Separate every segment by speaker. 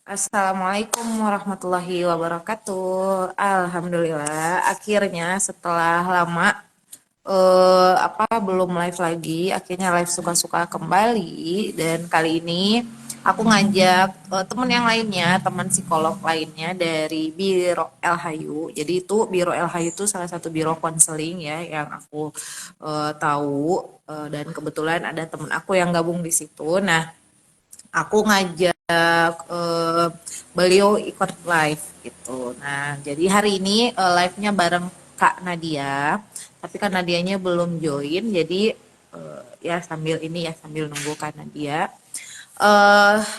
Speaker 1: Assalamualaikum warahmatullahi wabarakatuh. Alhamdulillah, akhirnya setelah lama belum live lagi, akhirnya live suka-suka kembali. Dan kali ini aku ngajak teman yang lainnya, teman psikolog lainnya dari Biro El Jadi itu Biro El itu salah satu biro konseling ya yang aku tahu. Dan kebetulan ada teman aku yang gabung di situ. Nah, aku ngajak beliau ikut live gitu. Nah, jadi hari ini live-nya bareng Kak Nadia, tapi Kak Nadianya belum join, jadi ya sambil nunggu Kak Nadia.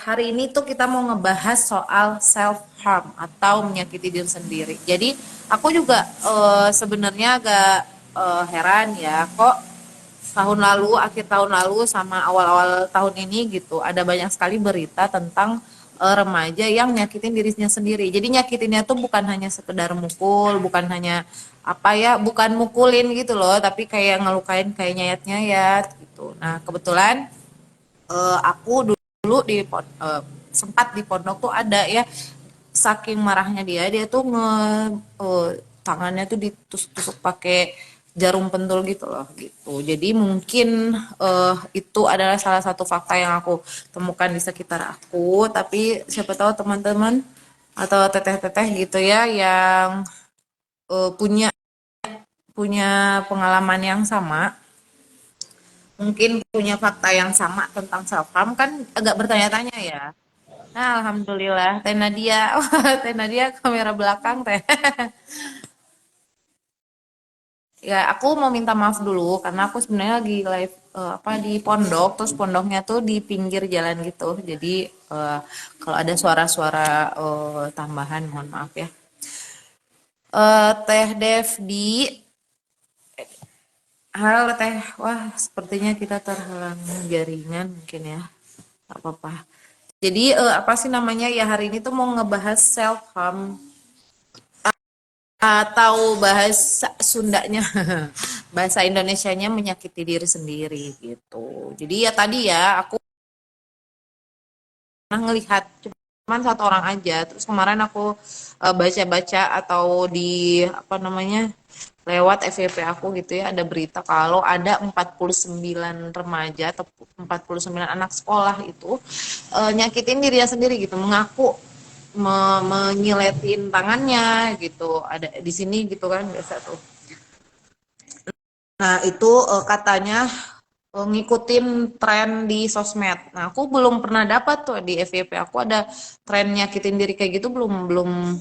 Speaker 1: Hari ini tuh kita mau ngebahas soal self harm atau menyakiti diri sendiri. Jadi aku juga sebenarnya agak heran ya, kok akhir tahun lalu sama awal-awal tahun ini gitu, ada banyak sekali berita tentang remaja yang nyakitin dirinya sendiri. Jadi nyakitinnya tuh bukan hanya sekedar mukul, bukan mukulin gitu loh, tapi kayak ngelukain, kayak nyayat-nyayat gitu. Nah, kebetulan aku dulu sempat di pondok tuh ada ya, saking marahnya dia tuh tangannya tuh ditusuk-tusuk pakai jarum pentul gitu loh gitu. Jadi mungkin itu adalah salah satu fakta yang aku temukan di sekitar aku, tapi siapa tahu teman-teman atau teteh-teteh gitu ya yang punya punya pengalaman yang sama, mungkin punya fakta yang sama tentang self harm, kan agak bertanya-tanya ya. Nah, alhamdulillah, Teh Nadia, wah, Teh Nadia kamera belakang Teh. Ya, aku mau minta maaf dulu karena aku sebenarnya lagi live di pondok, terus pondoknya tuh di pinggir jalan gitu. Jadi eh, kalau ada suara-suara tambahan, mohon maaf ya. Teh Devdi, halo Teh. Wah, sepertinya kita terhalang jaringan mungkin ya. Gak apa-apa. Jadi apa sih namanya ya, hari ini tuh mau ngebahas self harm atau bahasa Sundanya, bahasa Indonesianya menyakiti diri sendiri gitu. Jadi ya tadi ya aku pernah ngelihat cuman satu orang aja. Terus kemarin aku baca-baca atau di apa namanya lewat FYP aku gitu ya, ada berita kalau ada 49 remaja atau 49 anak sekolah itu nyakitin dirinya sendiri gitu, mengaku menyiletin tangannya gitu, ada di sini gitu kan biasa tuh. Nah, itu katanya ngikutin tren di sosmed. Nah, aku belum pernah dapat tuh di FYP aku ada tren nyakitin diri kayak gitu, belum belum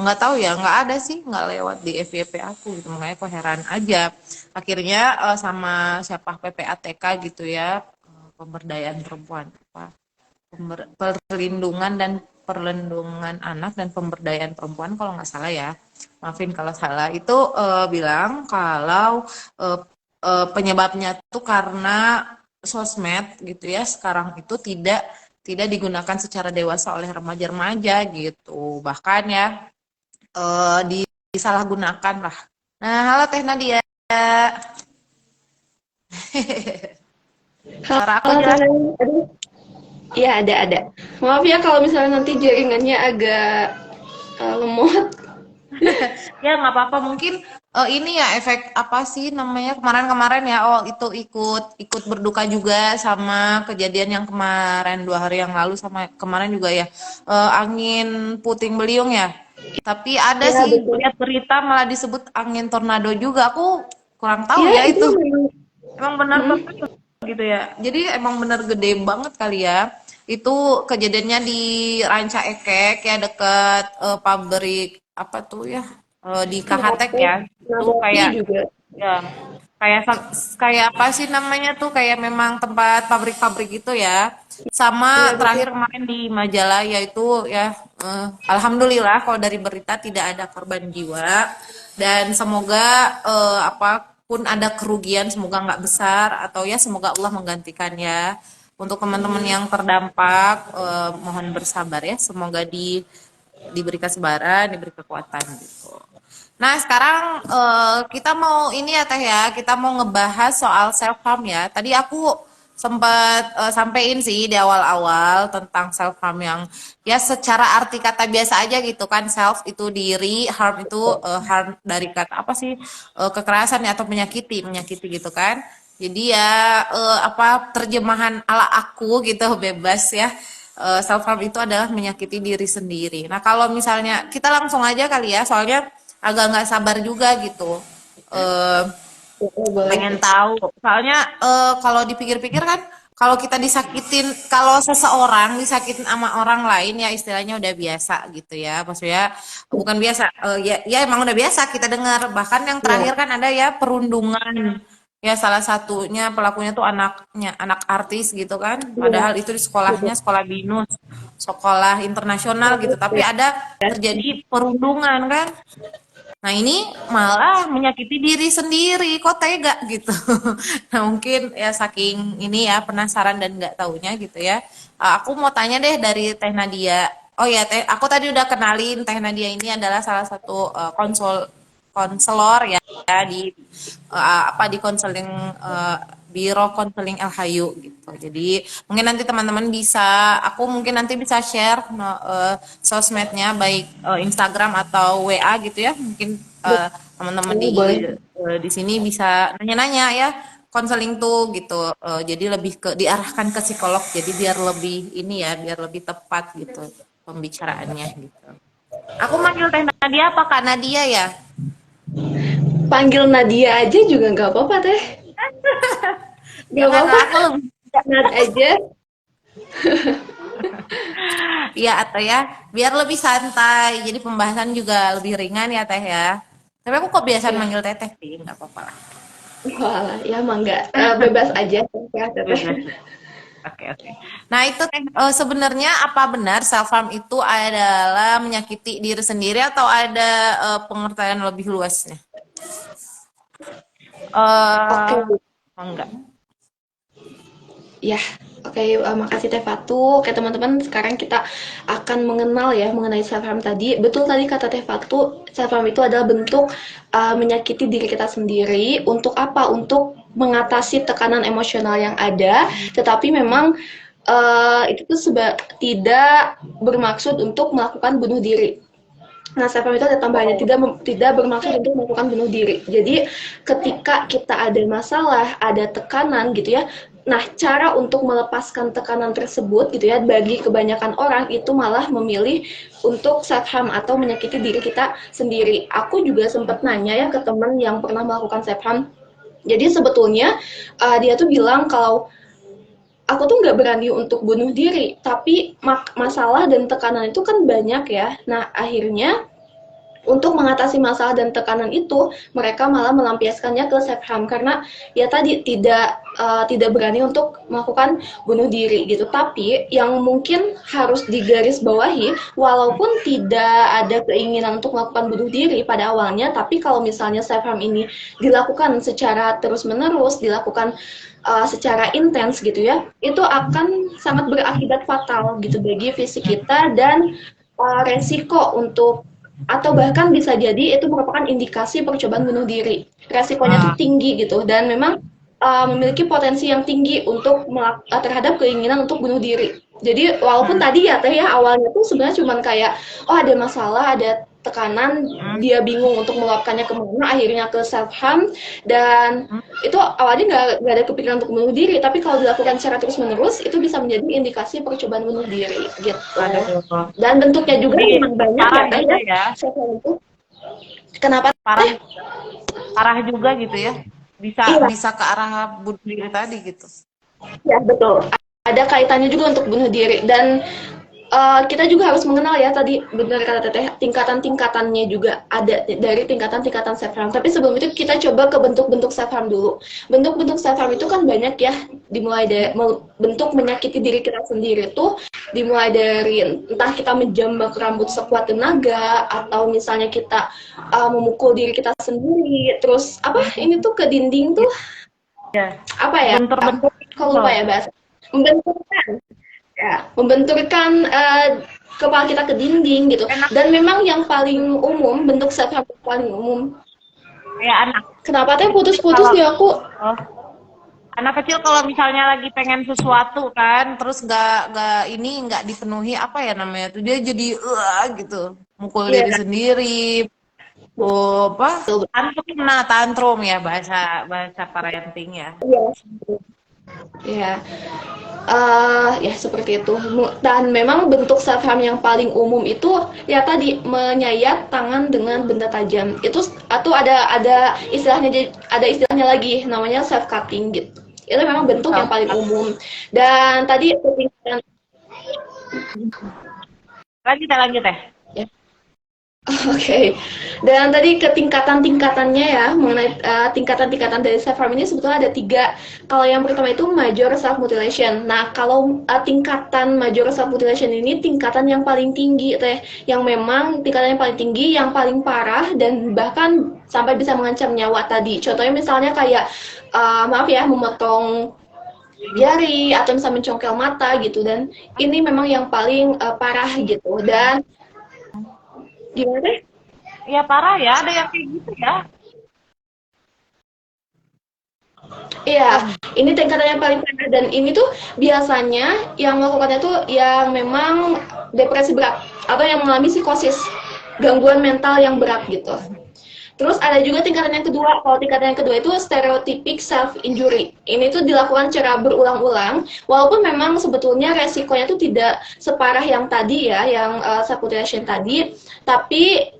Speaker 1: nggak tahu ya, nggak ada sih, nggak lewat di FYP aku gitu, makanya aku heran aja. Akhirnya sama siapa PPATK gitu ya, pemberdayaan perempuan, perlindungan dan perlindungan anak dan pemberdayaan perempuan kalau nggak salah ya, maafin kalau salah, itu bilang kalau eh, penyebabnya tuh karena sosmed gitu ya, sekarang itu tidak tidak digunakan secara dewasa oleh remaja-remaja gitu, bahkan ya disalahgunakan lah. Nah, halo Teh Nadia. Suara aku
Speaker 2: Halo Teh
Speaker 1: jelas?
Speaker 2: Nani. Aduh, iya ada. Maaf ya kalau misalnya nanti jaringannya agak lemot.
Speaker 1: Ya nggak apa-apa, mungkin ini ya efek apa sih namanya kemarin-kemarin ya, oh itu ikut ikut berduka juga sama kejadian yang kemarin 2 hari yang lalu, sama kemarin juga ya, angin puting beliung ya, tapi ada
Speaker 2: Iya
Speaker 1: sih
Speaker 2: betul.
Speaker 1: lihat berita malah disebut angin tornado juga, aku kurang tahu
Speaker 2: Iya
Speaker 1: ya
Speaker 2: itu
Speaker 1: itu
Speaker 2: memang.
Speaker 1: emang benar
Speaker 2: Mm,
Speaker 1: benar gitu ya, jadi emang benar gede banget kali ya. Itu kejadiannya di Ranca Ekek ya, dekat pabrik apa tuh ya, di Kahatek
Speaker 2: Nabati,
Speaker 1: ya, itu
Speaker 2: Nabati
Speaker 1: kayak
Speaker 2: juga.
Speaker 1: ya kayak kayak apa sih namanya tuh, kayak memang tempat pabrik-pabrik gitu ya.
Speaker 2: Iya
Speaker 1: Sama
Speaker 2: betul.
Speaker 1: terakhir kemarin di Majalaya itu ya, alhamdulillah kalau dari berita tidak ada korban jiwa, dan semoga apapun ada kerugian semoga nggak besar, atau ya semoga Allah menggantikannya. Untuk teman-teman
Speaker 2: Amin.
Speaker 1: yang terdampak mohon bersabar ya, semoga diberi kesabaran, diberi kekuatan gitu. Nah, sekarang kita mau ini ya Teh ya, kita mau ngebahas soal self harm ya. Tadi aku sempat sampein sih di awal-awal tentang self harm yang ya secara arti kata biasa aja gitu kan. Self itu diri, harm itu harm dari kata apa sih, kekerasan ya, atau menyakiti menyakiti gitu kan. Jadi ya apa terjemahan ala aku gitu bebas ya. Self harm itu adalah menyakiti diri sendiri. Nah kalau misalnya kita langsung aja kali ya, soalnya agak nggak sabar juga gitu. Eh,
Speaker 2: Boleh.
Speaker 1: Pengen tahu. Soalnya kalau dipikir-pikir kan, kalau kita disakitin, kalau seseorang disakitin sama orang lain ya istilahnya udah biasa gitu ya. Maksudnya bukan biasa, ya, ya emang udah biasa kita dengar. Bahkan yang
Speaker 2: Iya.
Speaker 1: terakhir kan ada ya perundungan. Ya salah satunya pelakunya tuh anaknya, anak artis gitu kan.
Speaker 2: Iya.
Speaker 1: Padahal itu di sekolahnya sekolah binus, sekolah internasional gitu. Tapi ada terjadi perundungan kan. Nah ini malah menyakiti diri sendiri, kok tega gitu. Nah mungkin ya saking ini ya penasaran dan nggak taunya gitu ya. Aku mau tanya deh dari Teh Nadia. Oh ya, aku tadi udah kenalin Teh Nadia ini adalah salah satu konselor ya di apa di konseling Biro Konseling LHU gitu. Jadi mungkin nanti teman-teman bisa, aku mungkin nanti bisa share sosmednya baik Instagram atau WA gitu ya. Mungkin teman-teman
Speaker 2: Betul, boleh.
Speaker 1: di sini bisa nanya-nanya ya konseling tuh gitu. Jadi lebih ke diarahkan ke psikolog. Jadi biar lebih ini ya, biar lebih tepat gitu pembicaraannya gitu. Aku manggil Teh Nadia apa Kak Nadia ya?
Speaker 2: Panggil Nadia aja juga nggak apa-apa teh.
Speaker 1: Ya
Speaker 2: Nggak
Speaker 1: kan
Speaker 2: apa-apa.
Speaker 1: aku lebih
Speaker 2: Nat aja.
Speaker 1: ya atau ya biar lebih santai. Jadi pembahasan juga lebih ringan ya Teh ya. Tapi aku kok biasa
Speaker 2: Ya,
Speaker 1: manggil Teteh sih, nggak apa-apa lah.
Speaker 2: walah, ya mangga. Bebas aja. Ya, teteh.
Speaker 1: Bebas. Oke, oke. Nah, itu Teh, sebenarnya apa benar self harm itu adalah menyakiti diri sendiri atau ada pengertian lebih luasnya?
Speaker 2: Oke,
Speaker 1: Enggak.
Speaker 2: ya, oke, makasih Teh Fatu. Oke teman-teman, sekarang kita akan mengenal ya mengenai self harm tadi. Betul tadi kata Teh Fatu, self harm itu adalah bentuk menyakiti diri kita sendiri. Untuk apa? Untuk mengatasi tekanan emosional yang ada. Tetapi memang itu tuh tidak bermaksud untuk melakukan bunuh diri. Nah, self harm itu ada tambahannya tidak bermaksud untuk melakukan bunuh diri. Jadi, ketika kita ada masalah, ada tekanan gitu ya. Nah, cara untuk melepaskan tekanan tersebut gitu ya, bagi kebanyakan orang itu malah memilih untuk self harm atau menyakiti diri kita sendiri. Aku juga sempat nanya ya ke teman yang pernah melakukan self harm. Jadi sebetulnya dia tuh bilang kalau aku tuh nggak berani untuk bunuh diri, tapi masalah dan tekanan itu kan banyak ya. Nah, akhirnya untuk mengatasi masalah dan tekanan itu, mereka malah melampiaskannya ke self harm karena ya tadi tidak berani untuk melakukan bunuh diri gitu. Tapi yang mungkin harus digarisbawahi, walaupun tidak ada keinginan untuk melakukan bunuh diri pada awalnya, tapi kalau misalnya self harm ini dilakukan secara terus-menerus, dilakukan secara intens gitu ya, itu akan sangat berakibat fatal gitu bagi fisik kita dan resiko untuk atau bahkan bisa jadi itu merupakan indikasi percobaan bunuh diri. Resikonya tuh
Speaker 1: Ah,
Speaker 2: tinggi gitu dan memang memiliki potensi yang tinggi untuk terhadap keinginan untuk bunuh diri. Jadi walaupun
Speaker 1: hmm,
Speaker 2: tadi ya teh ya awalnya tuh sebenarnya cuma kayak oh ada masalah, ada tekanan,
Speaker 1: hmm,
Speaker 2: dia bingung untuk meluapkannya kemana, akhirnya ke self harm dan
Speaker 1: hmm.
Speaker 2: itu awalnya nggak ada kepikiran untuk bunuh diri, tapi kalau dilakukan secara terus menerus itu bisa menjadi indikasi percobaan bunuh diri gitu.
Speaker 1: Aduh.
Speaker 2: Dan bentuknya juga
Speaker 1: Jadi
Speaker 2: memang banyak ya
Speaker 1: parah
Speaker 2: teh
Speaker 1: juga
Speaker 2: ya.
Speaker 1: ya,
Speaker 2: Self harm itu kenapa
Speaker 1: parah
Speaker 2: teh?
Speaker 1: parah juga gitu ya. Bisa
Speaker 2: Iya,
Speaker 1: bisa ke arah bunuh diri tadi gitu.
Speaker 2: ya betul. Ada kaitannya juga untuk bunuh diri dan kita juga harus mengenal ya tadi benar kata Teteh tingkatan-tingkatannya juga ada dari tingkatan-tingkatan self harm. Tapi sebelum itu kita coba ke bentuk-bentuk self harm dulu. Bentuk-bentuk self harm itu kan banyak ya, dimulai dari bentuk menyakiti diri kita sendiri tuh dimulai dari entah kita menjambak rambut sekuat tenaga atau misalnya kita memukul diri kita sendiri. Terus apa ini tuh ke dinding tuh
Speaker 1: Ya,
Speaker 2: apa ya?
Speaker 1: bentur-bentur
Speaker 2: Kalau lupa
Speaker 1: gitu.
Speaker 2: ya bahasa. Membenturkan ya, membenturkan kepala kita ke dinding gitu.
Speaker 1: Enak
Speaker 2: Dan memang yang paling umum, bentuk self harm paling umum.
Speaker 1: kayak anak
Speaker 2: Kenapa teh
Speaker 1: kecil
Speaker 2: putus-putus
Speaker 1: kalau
Speaker 2: ya aku?
Speaker 1: oh, Anak kecil kalau misalnya lagi pengen sesuatu kan, terus nggak dipenuhi apa ya namanya tuh dia jadi gitu, mukul
Speaker 2: Iya,
Speaker 1: diri sendiri, oh apa,
Speaker 2: betul.
Speaker 1: tantrum, nah tantrum ya bahasa bahasa parenting ya.
Speaker 2: Iya. Iya. Ya seperti itu. Dan memang bentuk self harm yang paling umum itu ya tadi menyayat tangan dengan benda tajam. Itu atau ada istilahnya, ada istilahnya lagi namanya self cutting gitu. Itu memang bentuk yang paling umum. Dan tadi ketinggian,
Speaker 1: Lanjut ya.
Speaker 2: ya. Oke. Dan tadi ketingkatan-tingkatannya ya, mengenai tingkatan-tingkatan dari self harm ini sebetulnya ada tiga. Kalau yang pertama itu major self mutilation. Nah, kalau tingkatan major self mutilation ini tingkatan yang paling tinggi teh, yang memang tingkatan yang paling tinggi, yang paling parah dan bahkan sampai bisa mengancam nyawa tadi. Contohnya misalnya kayak maaf ya, memotong jari atau misalnya mencongkel mata gitu, dan ini memang yang paling parah gitu. Dan gimana teh?
Speaker 1: Ya parah ya, ada yang kayak gitu ya.
Speaker 2: Iya, ini tingkatan yang paling parah dan ini tuh biasanya yang melakukannya tuh yang memang depresi berat atau yang mengalami psikosis, gangguan mental yang berat gitu. Terus ada juga tingkatan yang kedua. Kalau tingkatan yang kedua itu stereotypic self injury. Ini tuh dilakukan secara berulang-ulang, walaupun memang sebetulnya resikonya tuh tidak separah yang tadi ya, yang self mutilation tadi. Tapi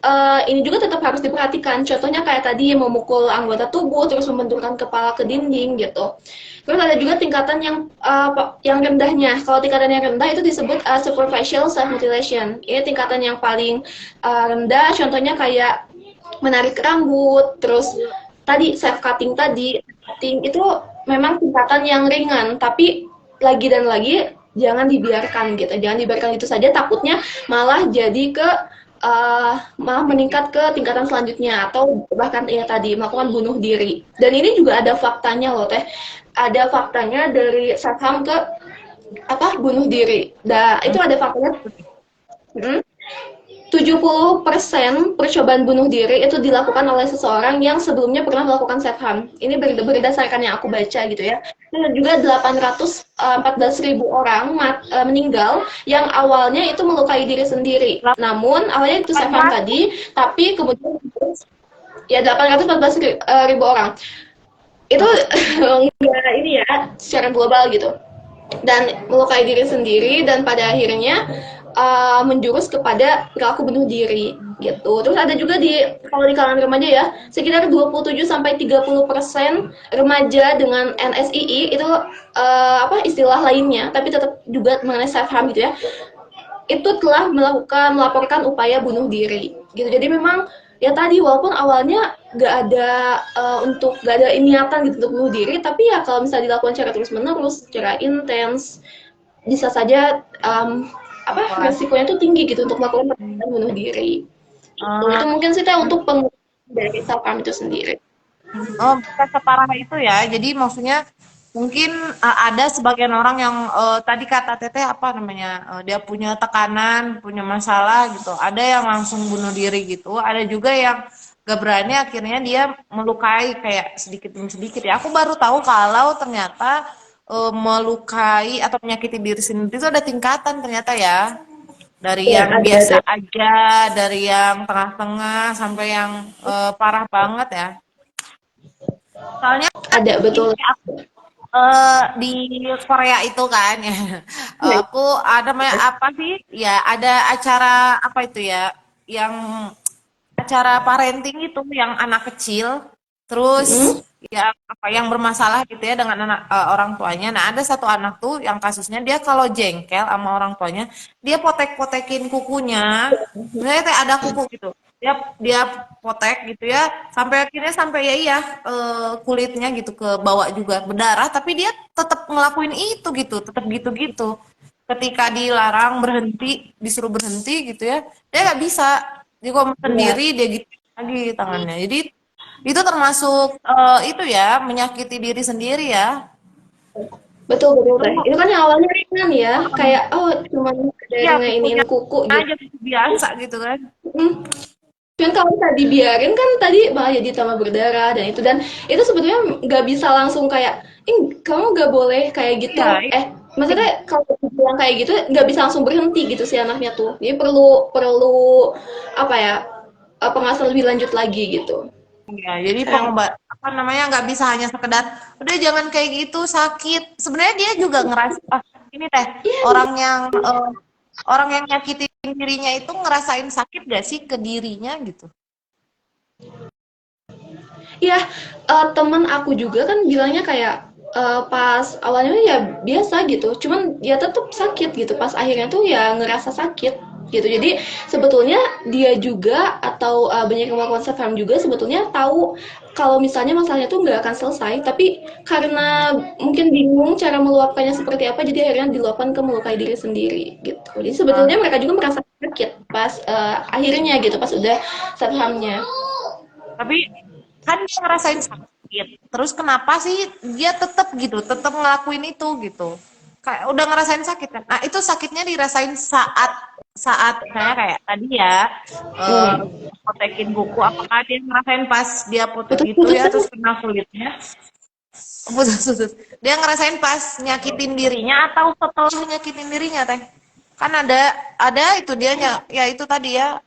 Speaker 2: ini juga tetap harus diperhatikan. Contohnya kayak tadi memukul anggota tubuh, terus membenturkan kepala ke dinding gitu. Terus ada juga tingkatan yang rendahnya. Kalau tingkatan yang rendah itu disebut superficial self mutilation. Ini tingkatan yang paling rendah. Contohnya kayak menarik rambut, terus tadi self cutting tadi, cutting itu memang tingkatan yang ringan, tapi lagi dan lagi jangan dibiarkan gitu, jangan dibiarkan itu saja, takutnya malah jadi ke malah meningkat ke tingkatan selanjutnya atau bahkan ya tadi melakukan bunuh diri. Dan ini juga ada faktanya loh teh, ada faktanya dari self harm ke apa bunuh diri. Itu ada faktanya. Hmm? 70% percobaan bunuh diri itu dilakukan oleh seseorang yang sebelumnya pernah melakukan self harm. Ini berdasarkan yang aku baca gitu ya. Dan juga 814.000 orang meninggal yang awalnya itu melukai diri sendiri. Namun awalnya itu self harm tadi, tapi kemudian ya 814.000 orang. Itu enggak ini ya secara global gitu. Dan melukai diri sendiri dan pada akhirnya menjurus kepada perilaku bunuh diri gitu. Terus ada juga kalau di kalangan remaja ya, sekitar 27-30% remaja dengan NSII itu apa istilah lainnya, tapi tetap juga mengenai self harm gitu ya. Itu telah melaporkan upaya bunuh diri gitu. Jadi memang ya tadi walaupun awalnya nggak ada niatan gitu untuk bunuh diri, tapi ya kalau misalnya dilakukan secara terus menerus, secara intens, bisa saja resikonya tuh tinggi gitu untuk melakukan perbuatan bunuh diri. Itu mungkin sih untuk pengurangan dari self harm itu sendiri.
Speaker 1: Oh, bisa separah itu ya. Jadi maksudnya mungkin ada sebagian orang yang tadi kata Teteh apa namanya, dia punya tekanan, punya masalah gitu. Ada yang langsung bunuh diri gitu. Ada juga yang gak berani akhirnya dia melukai kayak sedikit demi sedikit ya. Aku baru tahu kalau ternyata melukai atau menyakiti diri sendiri itu ada tingkatan ternyata ya. Dari
Speaker 2: Ya,
Speaker 1: yang biasa aja, dari yang tengah-tengah sampai yang parah banget ya. Soalnya
Speaker 2: ada betul.
Speaker 1: di Korea itu kan ya, aku ada apa sih ya, ada acara apa itu ya, yang acara parenting itu yang anak kecil terus
Speaker 2: Hmm?
Speaker 1: ya apa yang bermasalah gitu ya dengan orang tuanya. Nah ada satu anak tuh yang kasusnya dia kalau jengkel sama orang tuanya dia potek-potekin kukunya, misalnya teh ada kuku gitu, dia potek gitu ya sampai akhirnya sampai ya iya kulitnya gitu ke bawah juga berdarah, tapi dia tetap ngelakuin itu gitu, tetap gitu-gitu. Ketika dilarang berhenti, disuruh berhenti gitu ya, dia nggak bisa, dia kok
Speaker 2: Ya,
Speaker 1: sendiri dia gitu lagi tangannya. Jadi itu termasuk itu ya menyakiti diri sendiri ya.
Speaker 2: betul betul
Speaker 1: Itu
Speaker 2: teh. Itu kan yang awalnya ringan ya, kayak oh cuma ada
Speaker 1: ya
Speaker 2: ngainin
Speaker 1: kukunya
Speaker 2: kuku gitu.
Speaker 1: aja gitu, biasa gitu kan.
Speaker 2: Hmm. Cuman kalau tadi biarin kan tadi malah jadi tambah berdarah dan itu sebetulnya nggak bisa langsung kayak, kamu nggak boleh kayak gitu.
Speaker 1: Iya,
Speaker 2: Maksudnya kalau bilang kayak gitu nggak bisa langsung berhenti gitu si anaknya tuh. Jadi perlu perlu apa ya, pengawasan lebih lanjut lagi gitu.
Speaker 1: iya, jadi
Speaker 2: Sayang.
Speaker 1: pengobat apa namanya nggak bisa hanya sekedar udah jangan kayak gitu sakit. Sebenarnya dia juga ngerasa ini teh
Speaker 2: Iya,
Speaker 1: orang yang orang yang nyakitin dirinya itu ngerasain sakit gak sih ke dirinya gitu.
Speaker 2: iya, temen aku juga kan bilangnya kayak, pas awalnya ya biasa gitu, cuman ya tetep sakit gitu, pas akhirnya tuh ya ngerasa sakit gitu. Jadi sebetulnya dia juga atau, banyak yang melakukan self harm juga sebetulnya tahu kalau misalnya masalahnya tuh nggak akan selesai, tapi karena mungkin bingung cara meluapkannya seperti apa, jadi akhirnya diluapkan ke melukai diri sendiri gitu. Jadi
Speaker 1: Ah,
Speaker 2: sebetulnya mereka juga merasa sakit pas, akhirnya gitu, pas udah self harm-nya.
Speaker 1: tapi kan dia ngerasain sakit. Terus kenapa sih dia tetap gitu, tetap ngelakuin itu gitu. Kayak udah ngerasain sakit kan. Nah, itu sakitnya dirasain saat saat misalnya kayak tadi ya eh
Speaker 2: Hmm.
Speaker 1: potekin kuku apakah dia ngerasain pas dia potek gitu
Speaker 2: Putus-putus
Speaker 1: ya
Speaker 2: tadi.
Speaker 1: terus kena kulitnya putus-putus. Dia ngerasain pas nyakitin dirinya atau setelah nyakitin dirinya teh. Kan ada itu dia ya itu tadi ya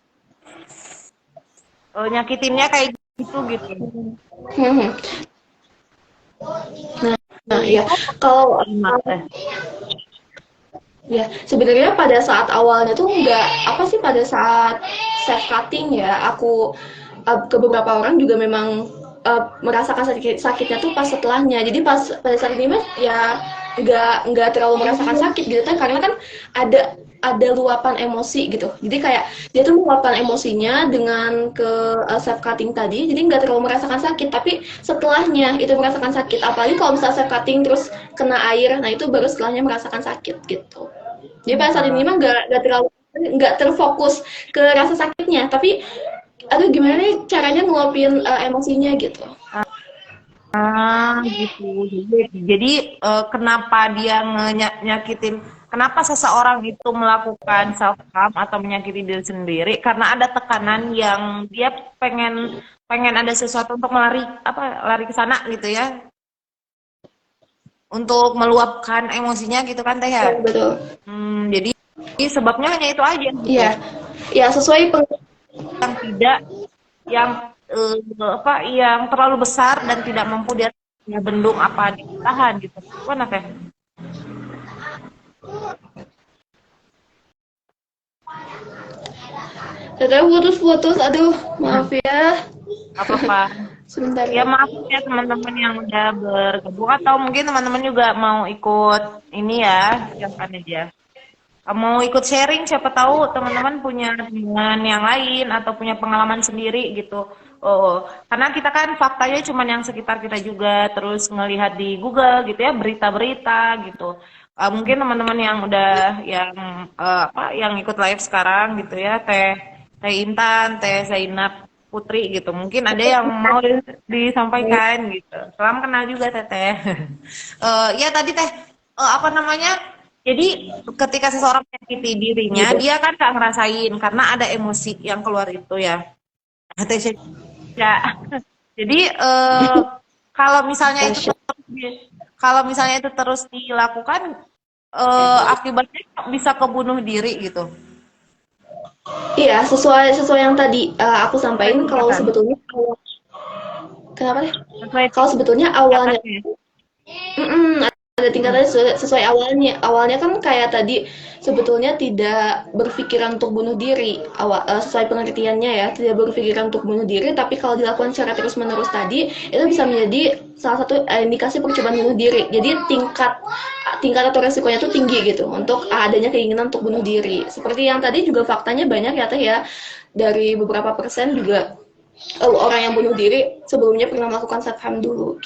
Speaker 1: nyakitinnya kayak gitu gitu.
Speaker 2: Mhm. Nah, ya
Speaker 1: Itu
Speaker 2: kalau
Speaker 1: kalimat teh.
Speaker 2: ya sebenarnya pada saat awalnya tuh nggak apa sih, pada saat self cutting ya aku, ke beberapa orang juga memang, merasakan sakitnya tuh pas setelahnya. Jadi pas pada saat ini mas ya nggak terlalu merasakan sakit gitu kan, karena kan ada luapan emosi gitu. Jadi kayak dia tuh meluapkan emosinya dengan ke, self cutting tadi, jadi nggak terlalu merasakan sakit. Tapi setelahnya itu merasakan sakit. Apalagi kalau misalnya self cutting terus kena air, nah itu baru setelahnya merasakan sakit gitu. Jadi pada saat ini
Speaker 1: Nah,
Speaker 2: mah nggak terlalu nggak terfokus ke rasa sakitnya, tapi aduh gimana nih caranya ngeluapin, emosinya gitu.
Speaker 1: gitu. Jadi kenapa dia nyakitin? Kenapa seseorang itu melakukan self harm atau menyakiti diri sendiri? Karena ada tekanan yang dia pengen pengen ada sesuatu untuk lari ke sana gitu ya, untuk meluapkan emosinya gitu kan teh ya.
Speaker 2: Betul, betul.
Speaker 1: Jadi sebabnya hanya itu aja gitu.
Speaker 2: Iya, ya sesuai
Speaker 1: Yang tidak yang apa yang terlalu besar dan tidak mampu dia bendung apa ditahan gitu. Mana teh?
Speaker 2: Teteh putus-putus, aduh maaf ya.
Speaker 1: Apa-apa.
Speaker 2: Sebentar
Speaker 1: Ya
Speaker 2: ya.
Speaker 1: maaf ya teman-teman yang udah bergabung atau mungkin teman-teman juga mau ikut ini ya, silakan aja. Mau ikut sharing, siapa tahu teman-teman punya teman yang lain atau punya pengalaman sendiri gitu. Oh, karena kita kan faktanya cuma yang sekitar kita juga, terus ngelihat di Google gitu ya, berita-berita gitu. Mungkin teman-teman yang udah yang apa yang ikut live sekarang gitu ya, Teh Teh Intan, Teh Zainab Putri gitu. Mungkin ada yang mau disampaikan gitu. Salam kenal juga Teteh. Ya tadi Teh apa namanya? Jadi ketika seseorang menyakiti dirinya,
Speaker 2: Gitu.
Speaker 1: dia kan nggak ngerasain karena ada emosi yang keluar itu ya. Kata Caca. Jadi kalau misalnya itu
Speaker 2: Tasya.
Speaker 1: kalau misalnya itu terus dilakukan, akibatnya bisa kebunuh diri gitu.
Speaker 2: Iya, sesuai sesuai yang tadi, aku
Speaker 1: Sesuai
Speaker 2: sampaikan kalau
Speaker 1: tindakan.
Speaker 2: sebetulnya kenapa deh?
Speaker 1: Sesuai
Speaker 2: Kalau sebetulnya awalnya
Speaker 1: tindakannya.
Speaker 2: ada
Speaker 1: Hmm.
Speaker 2: tingkatannya sesuai awalnya. Awalnya kan kayak tadi sebetulnya tidak berpikiran untuk bunuh diri. Sesuai pengertiannya ya, tidak berpikiran untuk bunuh diri, tapi kalau dilakukan secara terus-menerus tadi itu bisa menjadi salah satu, indikasi percobaan bunuh diri. Jadi tingkat tingkat atau resikonya tuh tinggi gitu untuk adanya keinginan untuk bunuh diri. Seperti yang tadi juga faktanya banyak ya Teh ya. Dari beberapa persen juga, orang yang bunuh diri sebelumnya pernah melakukan self harm dulu.